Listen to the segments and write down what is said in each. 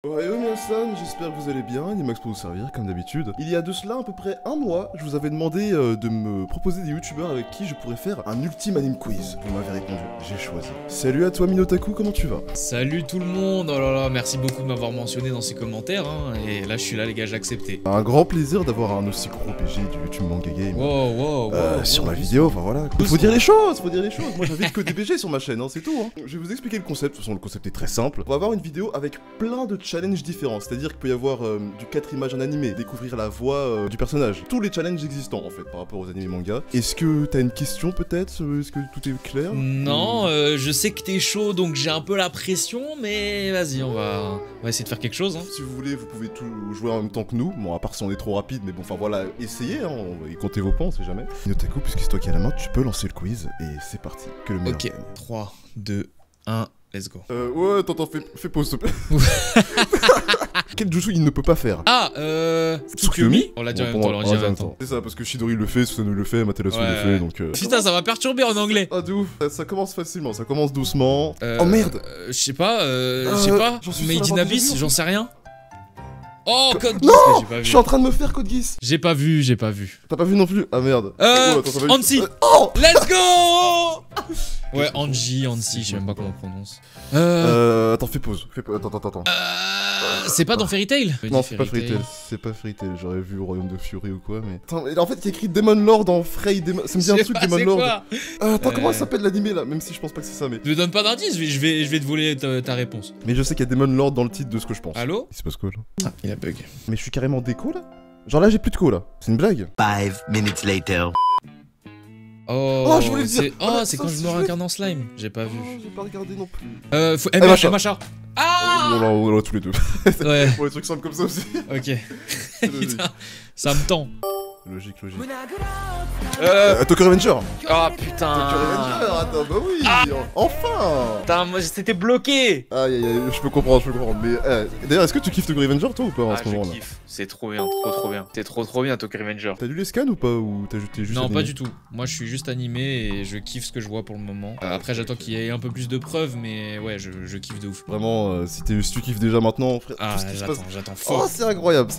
Ohayou Minasan, j'espère que vous allez bien, Nimax pour vous servir comme d'habitude. Il y a de cela à peu près un mois, je vous avais demandé de me proposer des youtubeurs avec qui je pourrais faire un ultime anime quiz. Vous m'avez répondu, j'ai choisi. Salut à toi Minotaku, comment tu vas? Salut tout le monde, oh là là, merci beaucoup de m'avoir mentionné dans ces commentaires, hein. Et là je suis là les gars, j'ai accepté. Un grand plaisir d'avoir un aussi gros PG du YouTube Manga Game Wow, sur ma vidéo, enfin voilà. Faut dire les choses, moi j'invite que des PG sur ma chaîne, hein, c'est tout. Hein. Je vais vous expliquer le concept, de toute façon le concept est très simple. On va avoir une vidéo avec plein de challenges différents, c'est-à-dire qu'il peut y avoir du 4 images en animé, découvrir la voix du personnage, tous les challenges existants en fait par rapport aux animés manga. Est-ce que t'as une question peut-être? Est-ce que tout est clair? Non, je sais que t'es chaud donc j'ai un peu la pression, mais vas-y, on va essayer de faire quelque chose. Hein. Si vous voulez, vous pouvez tout jouer en même temps que nous, bon à part si on est trop rapide, mais bon enfin voilà, essayez, hein, et comptez vos points, on sait jamais. Minotaku, puisque c'est toi qui as la main, tu peux lancer le quiz, et c'est parti, que le meilleur Ok, gagne. 3, 2, 1, let's go. Ouais, attends, fais pause s'il te plaît. Quel jutsu il ne peut pas faire? Ah, Tsukuyomi. On l'a dit en même temps, on l'a dit en même temps. C'est ça, parce que Shidori le fait, Susanoo le fait, Materasu le fait, donc... Putain, ça va perturber en anglais. Ah de ouf, ça commence facilement, ça commence doucement. Oh merde. Je sais pas, Made in Abyss, j'en sais rien. Oh, Code Geass, non, j'ai pas vu. Je suis en train de me faire Code Geass. J'ai pas vu. T'as pas vu non plus? Ah merde. Ansi. Oh, Let's go. Ouais, Anji, je sais même pas comment on prononce. Attends, fais pause. Attends. C'est pas dans Fairy Tail? Non, c'est pas Fairy Tail, j'aurais vu Royaume de Fury ou quoi, mais... Attends, en fait, il y a écrit Demon Lord en Frey Demon... Ça me dit un truc, Demon Lord. Attends, comment ça s'appelle l'animé, là? Même si je pense pas que c'est ça, mais... Ne donne pas d'indice, je vais te voler ta réponse. Mais je sais qu'il y a Demon Lord dans le titre de ce que je pense. Allô? Il se passe quoi, là? Ah, il a bug. Mais je suis carrément déco, là? Genre là, j'ai plus de co, là. C'est une blague? 5 minutes later. Oh, je voulais le dire. Oh, c'est quand je me réincarne en slime. J'ai pas vu. J'ai pas regardé non plus. MHA. Ah! Oh là, tous les deux. Ouais. Pour les trucs simples comme ça aussi. Ok. Putain, ça me tend. Logique. Tokyo Revenger. Ah putain. Tokyo Revenger, attends, bah oui. Enfin. Putain, moi c'était bloqué. Aïe, je peux comprendre, mais d'ailleurs, est-ce que tu kiffes Tokyo Revenger toi ou pas en ce moment là? Je kiffe, c'est trop bien, trop bien. C'est trop bien Tokyo Revenger. T'as lu les scans ou pas? Ou t'as juste Non, animé? pas du tout. Moi je suis juste animé et je kiffe ce que je vois pour le moment. Après j'attends qu'il y ait un peu plus de preuves, mais ouais, je kiffe de ouf. Vraiment, si tu kiffes déjà maintenant, frère. Ah, j'attends fort. Oh, c'est incroyable.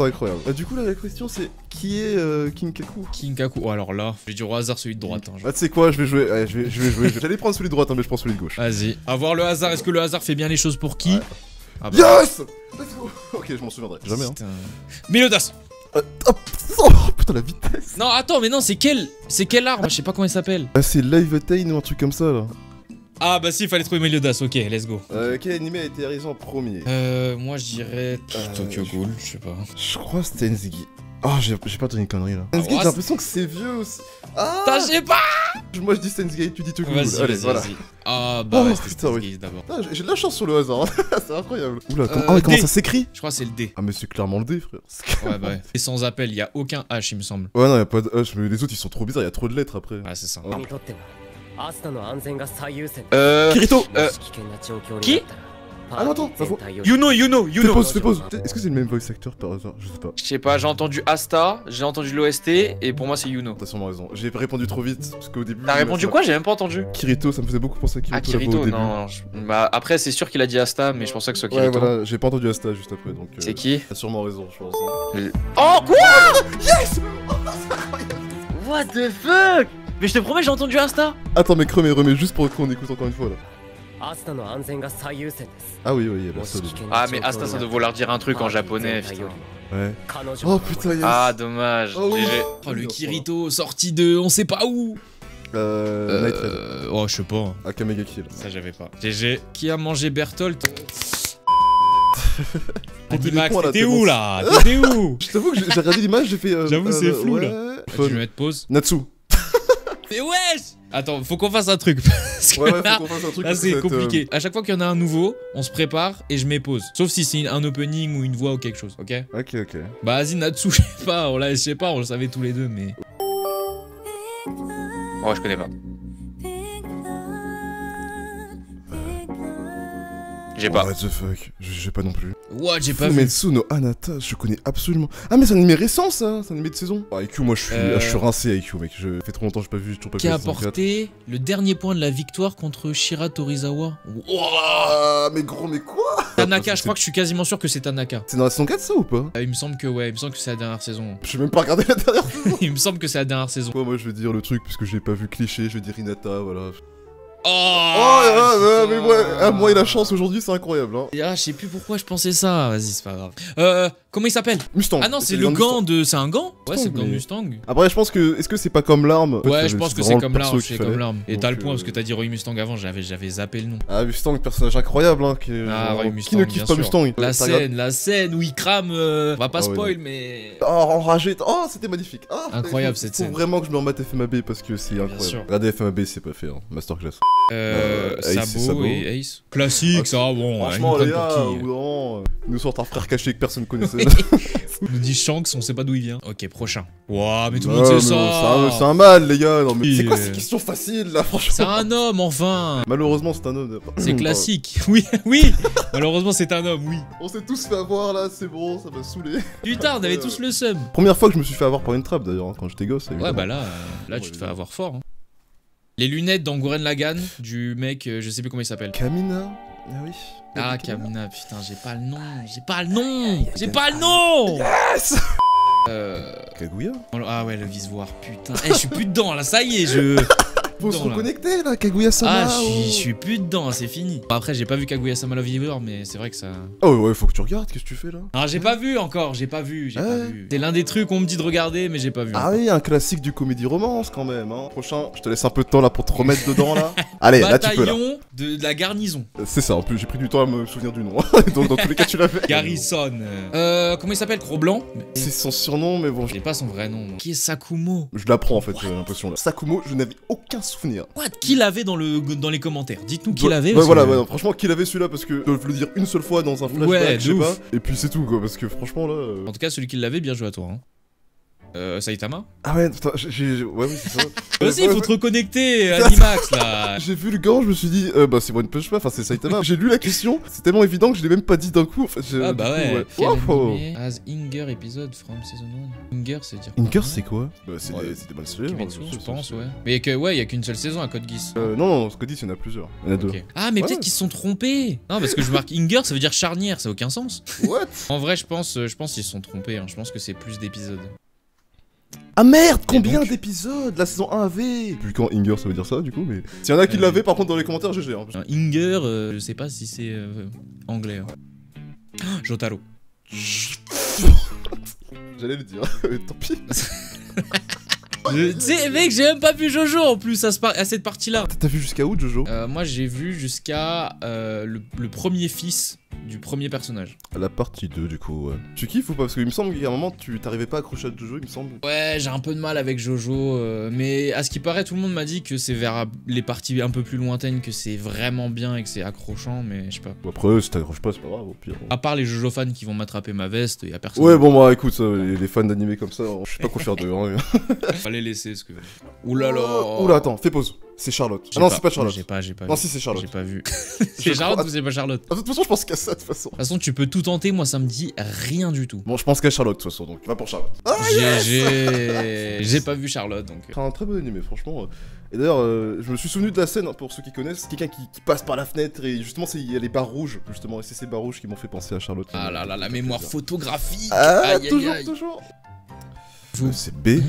Du coup, là, la question c'est qui est Kinkaku? Kinkaku. Oh, alors là, je vais dire au hasard celui de droite. Hein, Ah, tu sais quoi, je vais jouer. Ouais, je vais jouer. J'allais prendre celui de droite, hein, mais je prends celui de gauche. Vas-y. À voir le hasard. Est-ce que le hasard fait bien les choses pour qui? Ouais. Ah bah. Yes! Let's go. Ok, je m'en souviendrai. Jamais, hein. Milodas. Oh putain, la vitesse! Non, attends, mais non, c'est quel arbre? Je sais pas comment il s'appelle. Ah, c'est Live Attain ou un truc comme ça là. Ah bah si, il fallait trouver Meliodas, ok, let's go. Quel animé a été réalisé en premier? Moi je dirais Tokyo Ghoul, je sais pas. Je crois Stensgi. Oh, j'ai pas donné une connerie là. Stensgi, j'ai l'impression que c'est vieux aussi. Ah! Putain, je sais pas! Moi je dis Stensgi, tu dis Tokyo Ghoul. Vas-y, voilà. Ah bah ouais, c'était Stensgi d'abord. J'ai de la chance sur le hasard, c'est incroyable. Oula, comment ça s'écrit? Je crois que c'est le D. Ah mais c'est clairement le D, frère. Ouais bah ouais. Et sans appel, y a aucun H il me semble. Ouais non, y a pas de H, mais les autres ils sont trop bizarres, y a trop de lettres après. Ouais, c'est ça. Kirito! Qui? Ah non, attends, Yuno. Fais pause. Est-ce que c'est le même voice actor par hasard? Je sais pas. Je sais pas, j'ai entendu Asta, j'ai entendu l'OST, et pour moi c'est Yuno. T'as sûrement raison. J'ai répondu trop vite, parce qu'au début... T'as répondu quoi? J'ai même pas entendu. Kirito, ça me faisait beaucoup penser à Kirito. Ah, Kirito, non. Bah, après, c'est sûr qu'il a dit Asta, mais je pensais que ce soit Kirito. Ouais, voilà, j'ai pas entendu Asta juste après, donc... C'est qui? T'as sûrement raison, je pense. Oh, quoi? Yes! What the fuck? Mais je te promets, j'ai entendu Asta. Attends, mais remets juste pour qu'on écoute encore une fois, là. Ah oui, il y a la seule. Ah, mais Asta, ça doit vouloir dire un truc en japonais, putain. Ouais. Oh putain, yes. Ah, dommage. Oh, oui. Oh, le Kirito, sorti de on sait pas où. Night Raid. Oh, je sais pas. Akamega Kill. Ça, j'avais pas. GG. Qui a mangé Berthold? Max, t'étais où là? T'étais où? Je t'avoue que j'ai regardé l'image, j'ai fait. J'avoue, c'est flou là. Tu veux mettre pause? Natsu. Mais wesh! Attends, faut qu'on fasse un truc. Parce que ouais, là, faut qu'on fasse un truc. là c'est compliqué. À chaque fois qu'il y en a un nouveau, on se prépare et je mets pause. Sauf si c'est un opening ou une voix ou quelque chose, ok? Ok. Bah vas-y, Natsu, je sais pas, on le savait tous les deux, mais... Oh, je connais pas. J'ai pas. What the fuck? J'ai pas non plus. What, j'ai pas vu. Fumetsu no Anata, je connais absolument. Ah, mais c'est un animé récent ça, c'est un animé de saison. Ah, IQ, moi je suis rincé IQ, mec. Ça fait trop longtemps que j'ai pas vu, j'ai toujours pas vu. Qui a la saison 4. apporté le dernier point de la victoire contre Shira Torizawa. Ah, mais gros, mais quoi? Tanaka, je crois que je suis quasiment sûr que c'est Tanaka. C'est dans la saison 4 ça ou pas? Il me semble que ouais, il me semble que c'est la dernière saison. Je vais même pas regarder la dernière saison. Il me semble que c'est la dernière saison. Moi je vais dire le truc, puisque j'ai pas vu cliché, je vais dire Hinata, voilà. Oh, mais moi et la chance aujourd'hui, c'est incroyable. Hein. Ah, je sais plus pourquoi je pensais ça. Vas-y, c'est pas grave. Comment il s'appelle? Mustang. Ah non, c'est le gant de. C'est un gant? Ouais, c'est le gant mais- Mustang. Après, je pense que. Est-ce que c'est pas comme l'arme? En fait, Ouais, je pense que c'est vraiment comme le perso l'arme. qu'il C'est comme fallait. l'arme. Et Donc, t'as le point parce que t'as dit Roy Mustang avant, j'avais zappé le nom. Ah, Mustang, personnage incroyable. Hein, Ah, Roy qui Mustang. ne kiffe bien pas sûr. Mustang? La scène où il crame. On va pas Ah ouais, spoil, mais. Oh, enragé. Oh, c'était magnifique. Ah, Incroyable, faut- cette faut scène. vraiment que je me remette FMAB parce que c'est Bien incroyable. sûr. Regardez FMAB, c'est pas fait. Hein. Masterclass. Ace et Sabo Sabo. et Ace. Classique, ça, bon. Franchement, ils nous les prennent gars, pour au qui bout d'un moment, ils nous sortent un frère caché que personne connaissait. Il nous dit Shanks, on sait pas d'où il vient. Ok, prochain. Ouah, mais tout le Non, monde mais sait ça. C'est un mal, les gars. Non, mais Oui, c'est quoi ces questions faciles là, franchement? C'est un homme, enfin. Malheureusement, c'est un homme. C'est classique. Oui, oui. Malheureusement, c'est un homme, oui. On s'est tous fait avoir là, c'est bon, ça m'a saoulé. Putain, on avait tous le seum. Première fois que je me suis fait avoir par une trappe d'ailleurs, hein, quand j'étais gosse. Ouais, évidemment. bah là, tu te fais avoir fort. Hein. Les lunettes dans Gurren Lagann du mec, je sais plus comment il s'appelle. Kamina. Ah oui. Ah, Kamina, putain, j'ai pas le nom. J'ai pas le nom. Yes. Kaguya. Ah ouais, le vice-voir, putain. Eh, je suis plus dedans, là, ça y est, Faut se dedans, là. reconnecter là, Kaguya-sama. Ah, je suis plus dedans, c'est fini. Après, j'ai pas vu Kaguya-sama Love Hero, mais c'est vrai que ça. Oh ouais, faut que tu regardes, qu'est-ce que tu fais là? Ah, j'ai pas vu encore, j'ai pas vu. C'est l'un des trucs qu'on me dit de regarder, mais j'ai pas vu. Ah oui, un classique du comédie romance quand même. Hein. Prochain, je te laisse un peu de temps là pour te remettre dedans là. Allez, là tu peux là. Bataillon de la garnison. C'est ça, en plus j'ai pris du temps à me souvenir du nom. Donc dans tous les cas tu l'avais. Garrison. Comment il s'appelle? Cro-Blanc? C'est son surnom, mais bon, J'ai pas son vrai nom. Moi. Qui est Sakumo? je l'apprends en fait, j'ai l'impression là. Sakumo, je n'avais aucun souvenir. What? Qui l'avait dans les commentaires? Dites-nous qui Ouais, l'avait. ouais, parce voilà, que- ouais, non, franchement, qu'il avait celui-là parce que je veux le dire une seule fois dans un flashback, Ouais, je sais de pas. ouf. Et puis c'est tout quoi, parce que franchement là. En tout cas, celui qui l'avait, bien joué à toi. Hein. Saitama? Ah ouais, putain, ouais, oui, c'est ça. Vas-y, Ouais, faut ouais. te reconnecter, Animax là. J'ai vu le gant, je me suis dit, bah c'est One Punch Man, enfin c'est Saitama. J'ai lu la question, c'est tellement évident que je l'ai même pas dit d'un coup. En fait, Ah du bah coup, ouais. Wow. Animé as Inger episode from season 1. Inger, c'est dire. Inger, c'est quoi? Bah c'est Ouais. des bonnes séries. Kimetsu, je pense, ouais. Mais ouais, y a qu'une seule saison à Code Geass. Non, ce que dit, il y en a plusieurs. Il y en a deux. Ok. Ah, mais Ouais. peut-être qu'ils se sont trompés. Non, parce que je marque Inger, ça veut dire charnière, ça a aucun sens. What? En vrai, je pense qu'ils se sont trompés. Hein. Je pense que c'est plus d'épisodes. Ah merde, combien donc d'épisodes la saison 1 avait? Depuis quand Inger ça veut dire ça du coup, mais. S'il y en a qui l'avaient par contre dans les commentaires, GG. Hein. Un Inger, je sais pas si c'est anglais. Hein. Ah, Jotaro. J'allais le dire, tant pis. Tu sais, mec, j'ai même pas vu Jojo en plus à cette partie-là. T'as vu jusqu'à où Jojo? Moi, j'ai vu jusqu'à le premier fils du premier personnage. La partie 2 du coup, ouais. Tu kiffes ou pas? Parce qu'il me semble qu'à un moment tu t'arrivais pas à accrocher à Jojo, il me semble. Ouais, j'ai un peu de mal avec Jojo, mais à ce qui paraît, tout le monde m'a dit que c'est vers les parties un peu plus lointaines que c'est vraiment bien et que c'est accrochant, mais je sais pas. Bon, après, si t'accroches pas, c'est pas grave, au pire. À part les Jojo fans qui vont m'attraper ma veste, y a personne. Ouais, bon, bah écoute, les fans d'animé comme ça, je sais pas quoi faire d'eux. Hein. Fallait laisser ce que. Ouh là là. Oula, attends, fais pause. C'est Charlotte. Ah non, c'est pas Charlotte. J'ai pas Non, vu. si, c'est Charlotte. J'ai pas vu. Je C'est Charlotte crois- ou c'est pas Charlotte? De toute façon, je pense qu'à ça, de toute façon. De toute façon, tu peux tout tenter, moi ça me dit rien du tout. Bon, je pense qu'à Charlotte, de toute façon, donc va pour Charlotte. Ah, J'ai pas vu Charlotte donc. c'est un très bon animé, franchement. Et d'ailleurs, je me suis souvenu de la scène, hein, pour ceux qui connaissent, quelqu'un qui passe par la fenêtre et justement, il y a les barres rouges, justement, et c'est ces barres rouges qui m'ont fait penser à Charlotte. Ah là là, la mémoire photographique. Ah, Aïe, aïe, toujours, aïe. toujours. Vous. C'est B.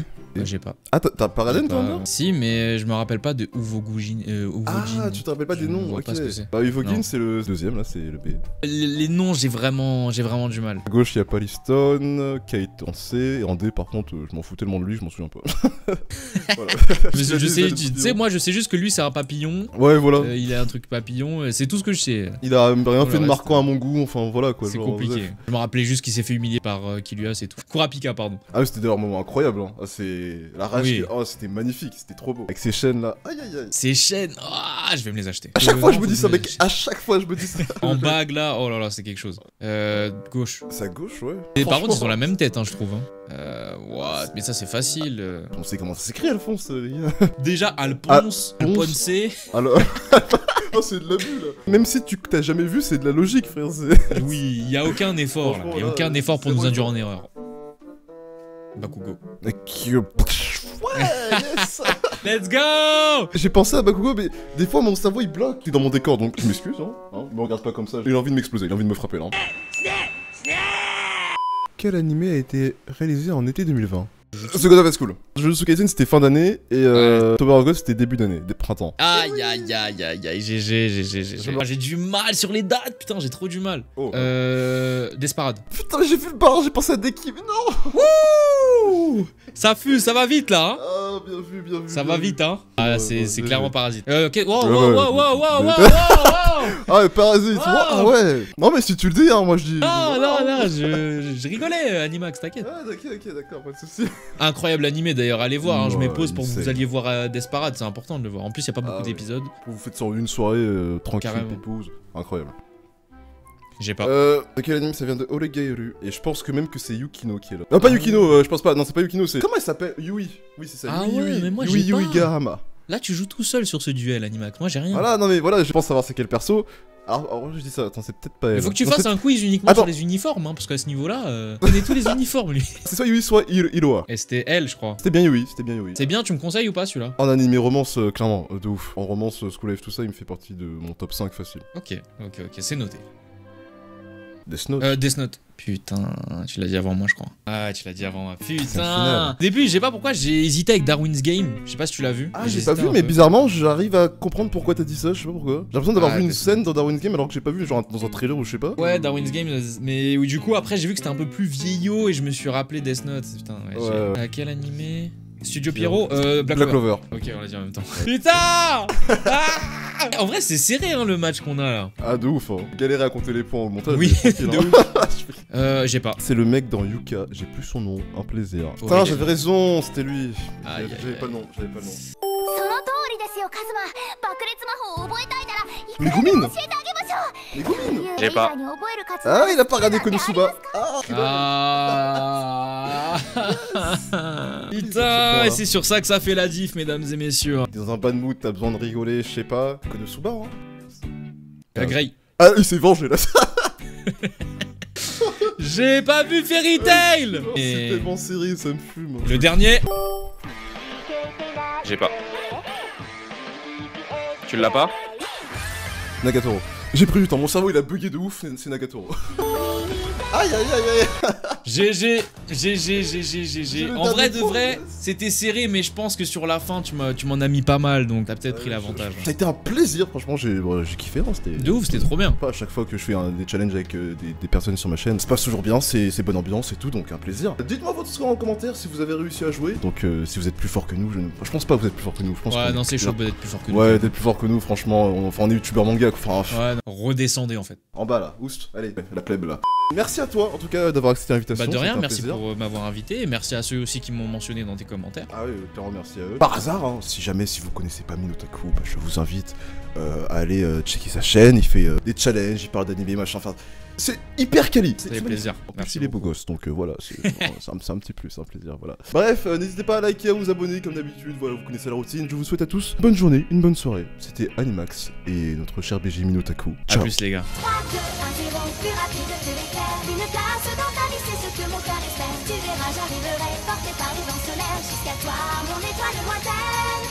J'ai pas. Ah, t'as Paraden, toi, non? Si, mais je me rappelle pas de Uvogujin. Ah, tu te rappelles pas des Je noms? vois Ok. pas ce que c'est. Bah, Uvogin, Non. c'est le deuxième, là, c'est le B. Les noms, j'ai vraiment du mal. À gauche, il y a Palistone, Kate en C, et en D, par contre, je m'en fous tellement de lui, je m'en souviens pas. Voilà. Je sais, tu sais, moi je sais juste que lui c'est un papillon. Ouais, voilà. Il a un truc papillon, c'est tout ce que je sais. Il a rien le fait de reste, marquant à mon goût, enfin voilà quoi. C'est genre, compliqué. bref. Je me rappelais juste qu'il s'est fait humilier par Killua, c'est tout. Kurapika, pardon. Ah, mais c'était d'ailleurs un moment incroyable. Hein. Ah, c'est la rage. Oui. Oh, c'était magnifique, c'était trop beau. Avec ces chaînes là. Aïe aïe aïe. Ces chaînes, ah, je vais me les acheter. À chaque fois, je me dis ça, Faut me mec. À chaque fois, je me dis ça. En bague là, oh là là, c'est quelque chose. Gauche. C'est à gauche, ouais. Et par contre, ils ont Franchement, la même tête, hein, je trouve. Hein. What? Mais ça, c'est facile. On sait comment ça s'écrit, Alphonse, les gars. Déjà, Alphonse, Alphonse. Alphonse. Alors. Oh, c'est de l'abus là. Même si tu t'as jamais vu, c'est de la logique, frère. c'est- Oui, il y a aucun effort là. Franchement, Il y a là, aucun effort pour c'est nous bon. induire en erreur. Bakugo. Ouais, yes. Let's go! J'ai pensé à Bakugo, mais des fois mon cerveau il bloque. T'es dans mon décor, donc je m'excuse, hein. Me regarde pas comme ça. Il a envie de m'exploser, il a envie de me frapper là. Quel animé a été réalisé en été 2020? The God of High School. Jujutsu Kaisen c'était fin d'année et Tower of God c'était début d'année, des printemps. Aïe aïe aïe aïe aïe, GG. J'ai du mal sur les dates, putain, j'ai trop du mal. Oh. Desparade. Putain, j'ai fait le bar, j'ai pensé à Deki, mais non. Wouh! Ça fuse, ça va vite là, hein? Ah, bien vu, bien vu. Ça bien va vu. vite, hein? Ah, Ouais, c'est ouais, clairement ouais. Parasite. Ok, wow, Ouais, wow, ouais. wow, wow, wow, wow, Ah, mais Parasite, Oh. ah ouais. Non, mais si tu le dis, hein, moi je dis. Non, je rigolais, Animax, t'inquiète. Ah, ok, d'accord, pas de soucis. Incroyable animé d'ailleurs, allez voir, hein, je Ouais, mets pause pour que vous insane. alliez voir Desparade, c'est important de le voir. En plus, il y a pas beaucoup Ah ouais. d'épisodes. Vous faites ça en une soirée tranquille, Carrément. pépouze. Incroyable. J'ai pas. De quel anime ça vient de Oregairu. Et je pense que même que c'est Yukino qui est là. Non, pas Yukino, je pense pas. Non, c'est pas Yukino, c'est. Comment elle s'appelle? Yui. Oui, c'est ça. Ah Yui, ouais, Yui. mais moi, Yui, j'ai pas. Yuigahama. Là, tu joues tout seul sur ce duel, Animax. Moi, j'ai rien. Voilà, non, mais voilà, je pense savoir c'est quel perso. Alors, je dis ça, attends, c'est peut-être pas elle. Il faut que tu Non, fasses c'est- un quiz uniquement Attends. sur les uniformes, hein, parce qu'à ce niveau-là, il connaît tous les uniformes, lui. C'est soit Yui, soit Iroha. Et c'était elle, je crois. C'était bien Yui, c'était bien Yui. C'est bien, tu me conseilles ou pas celui-là? En animé romance, clairement, de ouf. En romance, School Life, tout ça, il me fait partie de mon top 5 facile. Ok, c'est noté. Death Note. Death Note. Putain, tu l'as dit avant moi, je crois. Ah, tu l'as dit avant moi. C'est le Putain. final. Au début, je sais pas pourquoi, j'ai hésité avec Darwin's Game. Je sais pas si tu l'as vu. Ah, mais j'ai hésité pas vu, un mais peu. bizarrement, j'arrive à comprendre pourquoi t'as dit ça, je sais pas pourquoi. J'ai l'impression d'avoir Ah, vu une Death scène dans Darwin's Game alors que j'ai pas vu, genre dans un trailer ou je sais pas. Ouais, Darwin's Game, mais oui, du coup, après, j'ai vu que c'était un peu plus vieillot et je me suis rappelé Death Note. Putain, ouais. Ouais. Quel animé? Studio Pierrot, Black Black Clover. Clover. Ok, on l'a dit en même temps. Putain. Ah en vrai, c'est serré, hein, le match qu'on a là. Ah, de ouf, hein. Galérer à compter les points au montage. Oui, mais tranquille, de hein. J'ai pas. C'est le mec dans Yuka, j'ai plus son nom, un plaisir. Oh, Putain, oui. j'avais raison, c'était lui. Aïe, aïe, J'avais aïe. pas le nom, j'avais pas le nom. その通りですよカズマ爆裂魔法を覚えたいならいく Les らでも Goumines 教えてあげましょう Les Goumines 幽霊 J'ai 以 pas. 外に覚える活 Ah, il a pas regardé Konosuba. Ah Putain, et c'est sur ça que ça fait la diff, mesdames et messieurs. T'es dans un bad mood, t'as besoin de rigoler, je sais pas. Konosuba, hein. Grey. Ah, il s'est vengé là. J'ai pas vu Fairy Tail. C'est Et tellement serré, ça me fume. le dernier. J'ai pas. Tu l'as pas? Nagatoro. J'ai pris du temps, mon cerveau il a bugué de ouf, c'est Nagatoro. Aïe aïe aïe aïe. GG. le En vrai dernier de point. vrai, c'était serré, mais je pense que sur la fin, tu m'en as mis pas mal, donc t'as peut-être pris l'avantage. Ça a été un plaisir, franchement, j'ai kiffé, hein, c'était... De ouf, c'était trop bien. Pas à chaque fois que je fais des challenges avec des personnes sur ma chaîne, ça se passe toujours bien, c'est bonne ambiance et tout, donc un plaisir. Dites-moi votre score en commentaire si vous avez réussi à jouer. Donc si vous êtes plus fort que nous, je pense pas que vous êtes plus fort que nous. Je pense Ouais, qu'on non, est c'est plus chaud bien. d'être plus fort que nous. Ouais, d'être plus fort que nous, franchement, on est youtubeur manga, enfin, Ouais, non. Redescendez en fait. en bas là, oust, allez, la plèbe là. Merci à toi en tout cas d'avoir accepté l'invitation. Bah de rien, c'était un merci plaisir. pour m'avoir invité et merci à ceux aussi qui m'ont mentionné dans tes commentaires. Ah oui, clairement merci à eux. Par hasard, hein, si vous connaissez pas Minotaku, bah, je vous invite à aller checker sa chaîne, il fait des challenges, il parle d'animé, machin, enfin... C'est hyper quali. Ça fait plaisir. En plus, Merci il est beau beaucoup. gosse, donc voilà, c'est un petit plus, un plaisir, voilà. Bref, n'hésitez pas à liker, à vous abonner comme d'habitude, voilà, vous connaissez la routine. Je vous souhaite à tous une bonne journée, une bonne soirée. C'était Animax et notre cher BG Minotaku. A Ciao. plus les gars. Pas que un zéro plus rapide que l'éclair. Une place dans ta vie, c'est ce que mon cœur espère. Tu verras, j'arriverai porté par les vents solaires jusqu'à toi, mon étoile lointaine.